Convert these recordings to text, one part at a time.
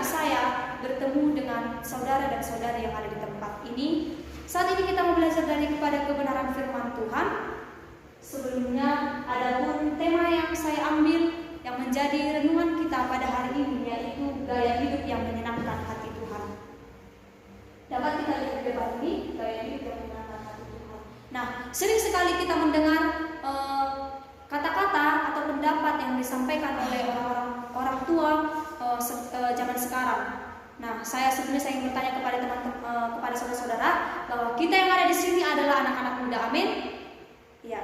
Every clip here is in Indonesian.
saya bertemu dengan saudara dan saudari yang ada di tempat ini. Saat ini kita mau belajar kepada kebenaran firman Tuhan. Sebelumnya ada pun tema yang saya ambil yang menjadi renungan kita pada hari ini, yaitu gaya hidup yang menyenangkan hati Tuhan. Dapat kita lihat debat ini, gaya hidup yang menyenangkan hati Tuhan. Nah, sering sekali kita mendengar kata-kata atau pendapat yang disampaikan oleh orang tua zaman sekarang. Nah, saya ingin bertanya kepada saudara-saudara bahwa kita yang ada di sini adalah anak-anak muda, amin. Ya,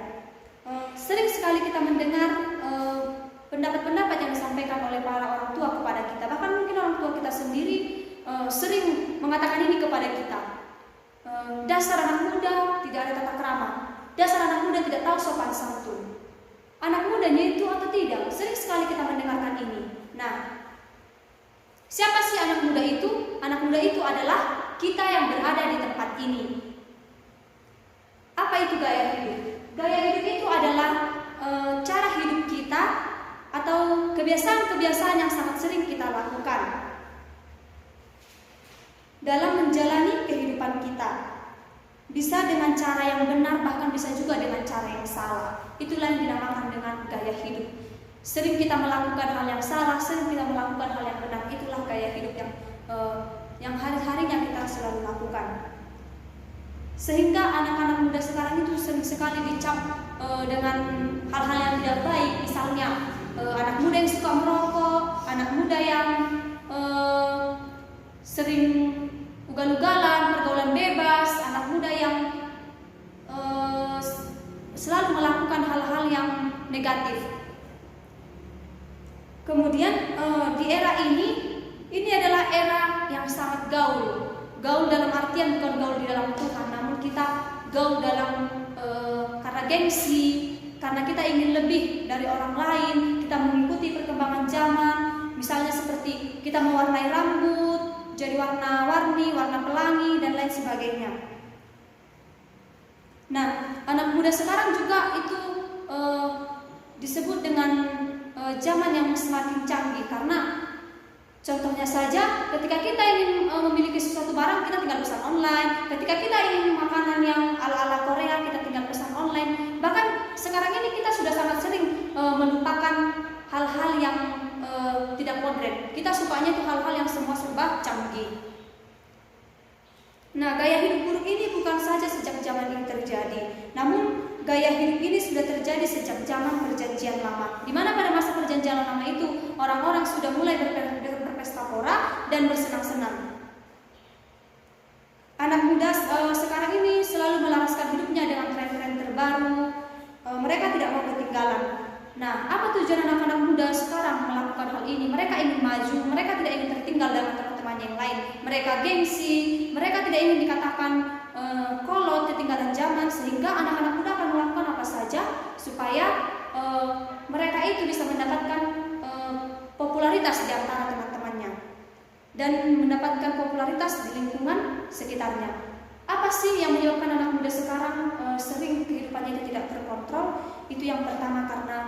sering sekali kita mendengar pendapat-pendapat yang disampaikan oleh para orang tua kepada kita. Bahkan mungkin orang tua kita sendiri sering mengatakan ini kepada kita. Dasar anak muda tidak ada tata krama. Dasar anak muda tidak tahu sopan santun. Anak mudanya itu atau tidak? Sering sekali kita mendengarkan ini. Nah, siapa sih anak muda itu? Anak muda itu adalah kita yang berada di tempat ini. Apa itu gaya hidup? Gaya hidup itu adalah cara hidup kita atau kebiasaan-kebiasaan yang sangat sering kita lakukan dalam menjalani kehidupan kita. Bisa dengan cara yang benar, bahkan bisa juga dengan cara yang salah. Itulah yang dinamakan dengan gaya hidup. Sering kita melakukan hal yang salah, sering kita melakukan hal yang benar. Itulah gaya hidup yang hari-harinya kita selalu lakukan. Sehingga anak-anak muda sekarang itu sering sekali dicap dengan hal-hal yang tidak baik. Misalnya anak muda yang suka merokok, anak muda yang sering ugal-ugalan, pergaulan bebas, anak muda yang selalu melakukan hal-hal yang negatif. Kemudian di era ini adalah era yang sangat gaul. Gaul dalam artian bukan gaul di dalam Tuhan, namun kita gaul dalam karena gengsi, karena kita ingin lebih dari orang lain, kita mengikuti perkembangan zaman. Misalnya seperti kita mewarnai rambut jadi warna-warni, warna pelangi, dan lain sebagainya. Nah, anak muda sekarang juga itu disebut dengan zaman yang semakin canggih, karena contohnya saja ketika kita ingin memiliki sesuatu barang, kita tinggal pesan online. Ketika kita ingin makanan yang ala-ala Korea, kita tinggal pesan online. Bahkan sekarang ini kita sudah sangat sering melupakan hal-hal yang tidak modern. Kita sukanya itu hal-hal yang semua serba canggih. Nah, gaya hidup buruk ini bukan saja sejak zaman ini terjadi, namun gaya hidup ini sudah terjadi sejak zaman perjanjian lama, di mana pada masa perjanjian lama itu orang-orang sudah mulai berpesta pora dan bersenang-senang. Anak muda sekarang ini selalu melaraskan hidupnya dengan tren-tren terbaru. Mereka tidak mau ketinggalan. Nah, apa tujuan anak-anak muda sekarang melakukan hal ini? Mereka ingin maju, mereka tidak ingin tertinggal dengan teman-teman yang lain. Mereka gengsi, mereka tidak ingin dikatakan kolot, ketinggalan zaman, sehingga anak-anak muda akan melakukan apa saja supaya mereka itu bisa mendapatkan popularitas di antara teman-temannya dan mendapatkan popularitas di lingkungan sekitarnya. Apa sih yang menyebabkan anak muda sekarang sering kehidupannya itu tidak terkontrol? Itu yang pertama karena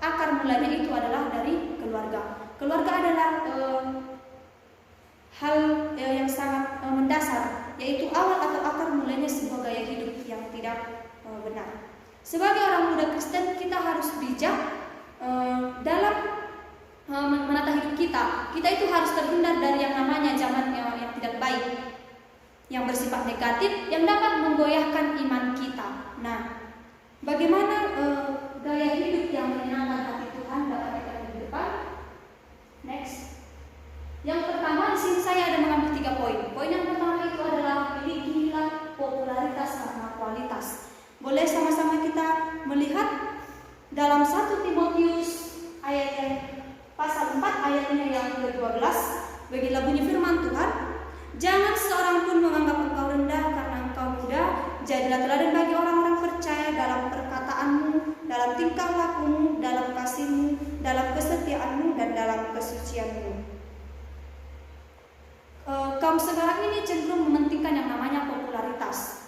akar mulanya itu adalah dari keluarga. Keluarga adalah hal yang sangat mendasar, yaitu awal atau akar mulanya sebuah gaya hidup yang tidak benar. Sebagai orang muda Kristen, kita harus bijak dalam menata hidup kita. Kita itu harus terhindar dari yang namanya zaman yang tidak baik, yang bersifat negatif, yang dapat menggoyahkan iman kita. Nah, bagaimana gaya hidup yang menyenangkan hati Tuhan dapat kita lihat di depan? Next. Yang pertama, di sini saya ada mengambil 3 poin. Poin yang pertama itu adalah milikilah popularitas karena kualitas. Boleh sama-sama kita melihat dalam 1 Timotius pasal 4 ayatnya yang ke-12. Beginilah bunyi firman Tuhan. Jangan seorang pun menganggap engkau rendah karena engkau muda. Jadilah teladan bagi orang-orang percaya dalam perkataanmu, dalam tingkah lakumu, dalam kasihmu, dalam kesetiaanmu, dan dalam kesucianmu. Kaum sekarang ini cenderung mementingkan yang namanya popularitas.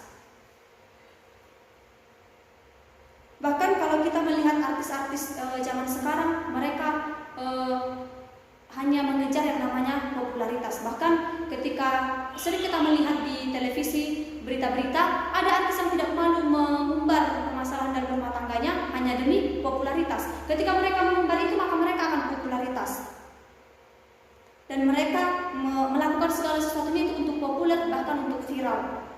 Bahkan kalau kita melihat artis-artis zaman sekarang, mereka hanya mengejar yang namanya popularitas. Bahkan ketika sering kita melihat di televisi berita-berita, ada artis yang tidak malu mengumbar permasalahan dalam rumah tangganya hanya demi popularitas. Ketika mereka mengumbar itu, maka mereka akan popularitas. Dan mereka melakukan segala sesuatunya itu untuk populer, bahkan untuk viral.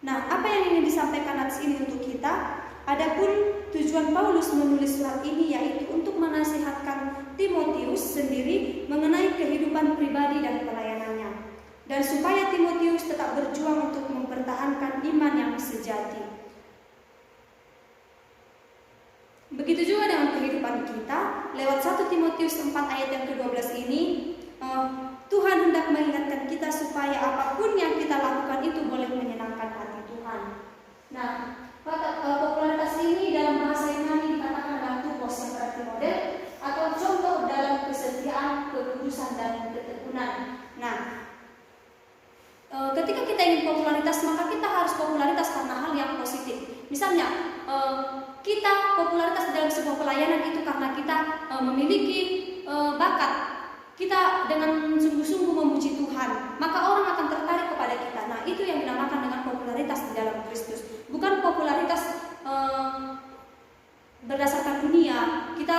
Nah, apa yang ingin disampaikan atas ini untuk kita? Adapun tujuan Paulus menulis surat ini yaitu untuk menasihatkan Timotius sendiri mengenai kehidupan pribadi dan pelayanannya, dan supaya Timotius tetap berjuang untuk mempertahankan iman yang sejati. Begitu juga dengan kehidupan kita. Lewat 1 Timotius 4 ayat yang ke-12 ini, Tuhan hendak mengingatkan kita supaya apapun yang kita lakukan itu boleh menyenangkan hati Tuhan. Nah, popularitas ini dalam bahasa Yunani dikatakan adalah tupos, yang berarti model atau contoh dalam kesetiaan, kekudusan, dan ketekunan. Nah, ketika kita ingin popularitas, maka kita harus popularitas karena hal yang positif. Misalnya, kita popularitas dalam sebuah pelayanan itu karena kita memiliki bakat. Kita dengan sungguh-sungguh memuji Tuhan, maka orang akan tertarik kepada kita. Nah, itu yang dinamakan dengan popularitas di dalam Kristus. Bukan popularitas berdasarkan dunia. Kita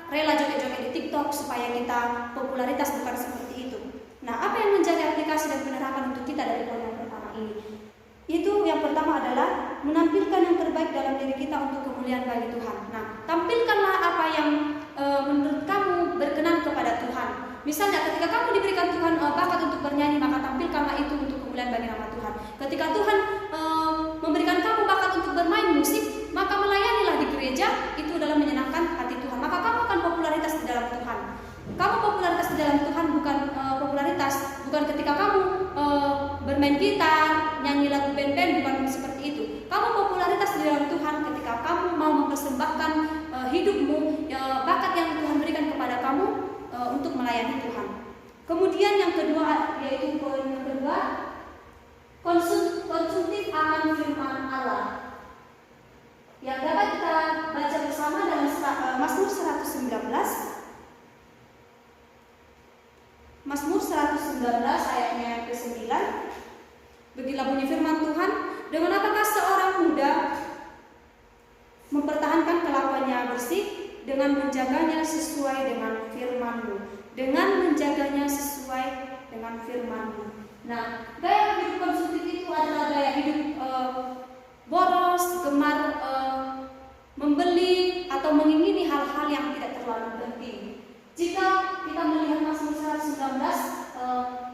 rela joget-joget di TikTok supaya kita popularitas, bukan seperti itu. Nah, apa yang menjadi aplikasi dan penerapan untuk kita dari poin yang pertama ini? Itu yang pertama adalah menampilkan yang terbaik dalam diri kita untuk kemuliaan bagi Tuhan. Nah, tampilkanlah apa yang menurut kamu berkenan kepada Tuhan. Misalnya ketika kamu diberikan Tuhan bakat untuk bernyanyi, maka tampilkanlah itu untuk kemuliaan bagi nama Tuhan. Ketika Tuhan memberikan kamu bakat untuk bermain musik, maka melayanilah di gereja, itu adalah menyenangkan hati Tuhan. Maka kamu akan popularitas di dalam Tuhan. Kamu popularitas di dalam Tuhan bukan bukan ketika kamu bermain gitar, nyanyi lagu band-band, bukan seperti itu. Kamu popularitas di dalam Tuhan ketika kamu mau mempersembahkan hidupmu, bakat yang Tuhan berikan kepada kamu untuk melayani Tuhan. Kemudian yang kedua, yaitu poin yang kedua, konsumtif akan firman Allah. Yang dapat kita baca bersama dalam Mazmur 119. Mazmur 119 ayatnya yang ke-9. Beginilah bunyi firman Tuhan, dengan apakah seorang muda mempertahankan kelakuannya bersih? Dengan menjaganya sesuai dengan firman-Mu. Dengan menjaganya sesuai dengan firman-Mu. Nah, gaya hidup konsumtif itu adalah gaya hidup boros, gemar membeli atau mengingini hal-hal yang tidak terlalu penting. Jika kita melihat Mazmur 119,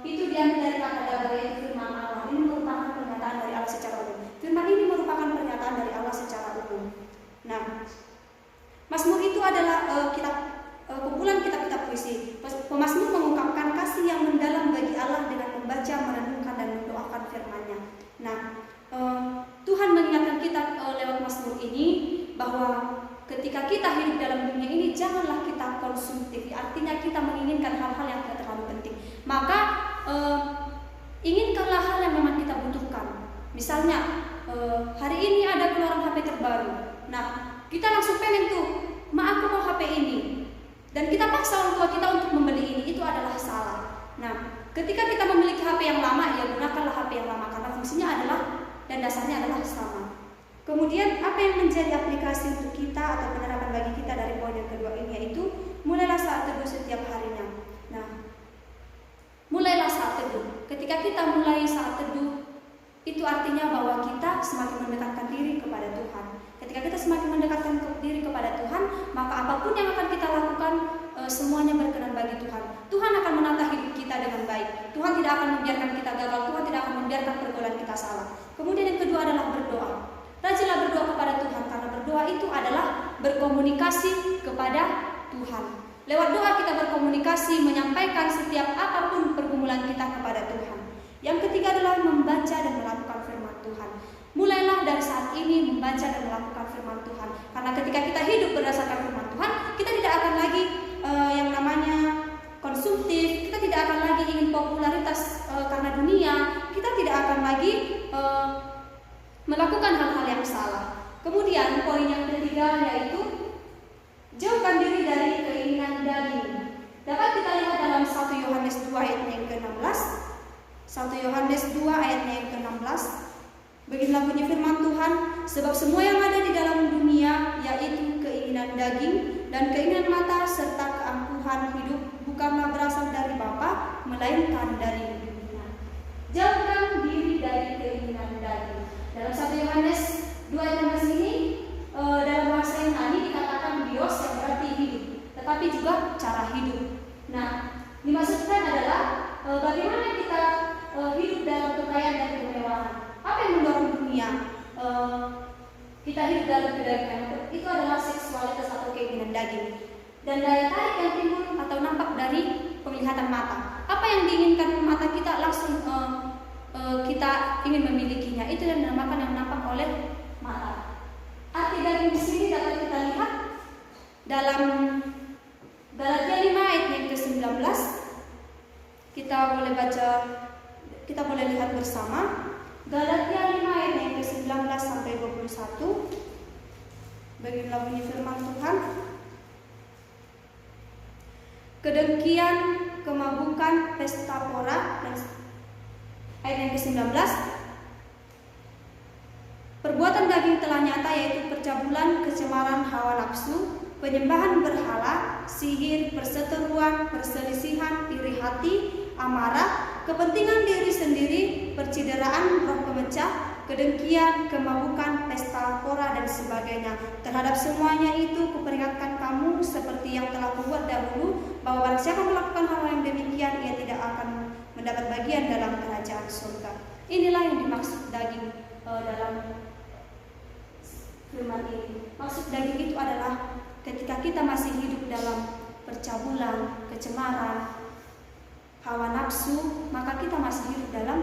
itu diambil dari kata gaya firman Allah. Ini merupakan pernyataan dari Allah secara umum. Firman ini merupakan pernyataan dari Allah secara umum. Nah, Mazmur itu adalah kumpulan kitab-kitab puisi. Pemazmur mengungkapkan kasih yang mendalam bagi Allah dengan membaca, merenungkan, dan mendoakan firman-Nya. Nah, Tuhan mengingatkan kita lewat Mazmur ini bahwa ketika kita hidup dalam dunia ini, janganlah kita konsumtif. Artinya kita menginginkan hal-hal yang tidak terlalu penting. Maka inginkanlah hal yang memang kita butuhkan. Misalnya hari ini ada keluaran HP terbaru. Nah, kita langsung pengen tuh, aku mau HP ini. Dan kita paksa orang tua kita untuk membeli ini, itu adalah salah. Nah, ketika kita memiliki HP yang lama, ya gunakanlah HP yang lama karena fungsinya adalah dan dasarnya adalah sama. Kemudian apa yang menjadi aplikasi untuk kita atau penerapan bagi kita dari poin yang kedua ini, yaitu mulailah saat teduh setiap harinya. Nah, mulailah saat teduh. Ketika kita mulai saat teduh, itu artinya bahwa kita semakin mendekatkan diri kepada Tuhan. Ketika kita semakin mendekatkan diri kepada Tuhan, maka apapun yang akan kita lakukan, semuanya berkenan bagi Tuhan. Tuhan akan menata hidup kita dengan baik. Tuhan tidak akan membiarkan kita gagal. Tuhan tidak akan membiarkan pergaulan kita salah. Kemudian yang kedua adalah berdoa. Rajinlah berdoa kepada Tuhan, karena berdoa itu adalah berkomunikasi kepada Tuhan. Lewat doa kita berkomunikasi, menyampaikan setiap apapun pergumulan kita kepada Tuhan. Yang ketiga adalah membaca dan melakukan firman Tuhan. Mulailah dari saat ini membaca dan melakukan firman Tuhan. Karena ketika kita hidup berdasarkan firman Tuhan, kita tidak akan lagi yang namanya konsumtif, kita tidak akan lagi ingin popularitas karena dunia, kita tidak akan lagi melakukan hal-hal yang salah. Kemudian poin yang ketiga yaitu jauhkan diri dari 1 Yohanes 2 ayatnya yang ke-16. Beginilah bunyi firman Tuhan, sebab semua yang ada di dalam dunia, yaitu keinginan daging dan keinginan mata serta keangkuhan hidup, bukanlah berasal dari Bapa, melainkan dari dunia. Jauhkan diri dari keinginan daging. Dalam 1 Yohanes 2 ayat 16 ini, dalam bahasa Yunani dikatakan bios yang berarti hidup, tetapi juga cara hidup. Nah, dimaksudkan adalah bagaimana kita hidup dalam kekayaan dan kemewahan. Apa yang mendorong dunia kita hidup dalam kedagingan? Itu adalah seksualitas atau keinginan daging. Dan daya tarik yang timbul atau nampak dari penglihatan mata. Apa yang diinginkan mata kita langsung kita ingin memilikinya. Itu yang dinamakan yang nampak oleh mata. Arti daging di sini dapat kita lihat dalam Galatia 5 ayat yang ke-19. Kita boleh lihat bersama. Galatia 5 ayat yang ke-19 sampai 21. Beginilah bunyi firman Tuhan. Kedengkian, kemabukan, pesta pora, ayat yang ke-19. Perbuatan daging telah nyata, yaitu percabulan, kecemaran hawa nafsu, penyembahan berhala, sihir, perseteruan, perselisihan, iri hati, amarah, kepentingan diri sendiri, percideraan, roh pemecah, kedengkian, kemabukan, pesta pora, dan sebagainya. Terhadap semuanya itu kuperingatkan kamu seperti yang telah kubuat dahulu, bahwa barang siapa melakukan hal yang demikian, ia tidak akan mendapat bagian dalam kerajaan surga. Inilah yang dimaksud daging dalam firman ini. Maksud daging itu adalah ketika kita masih hidup dalam percabulan, kecemaran, hawa nafsu, maka kita masih hidup dalam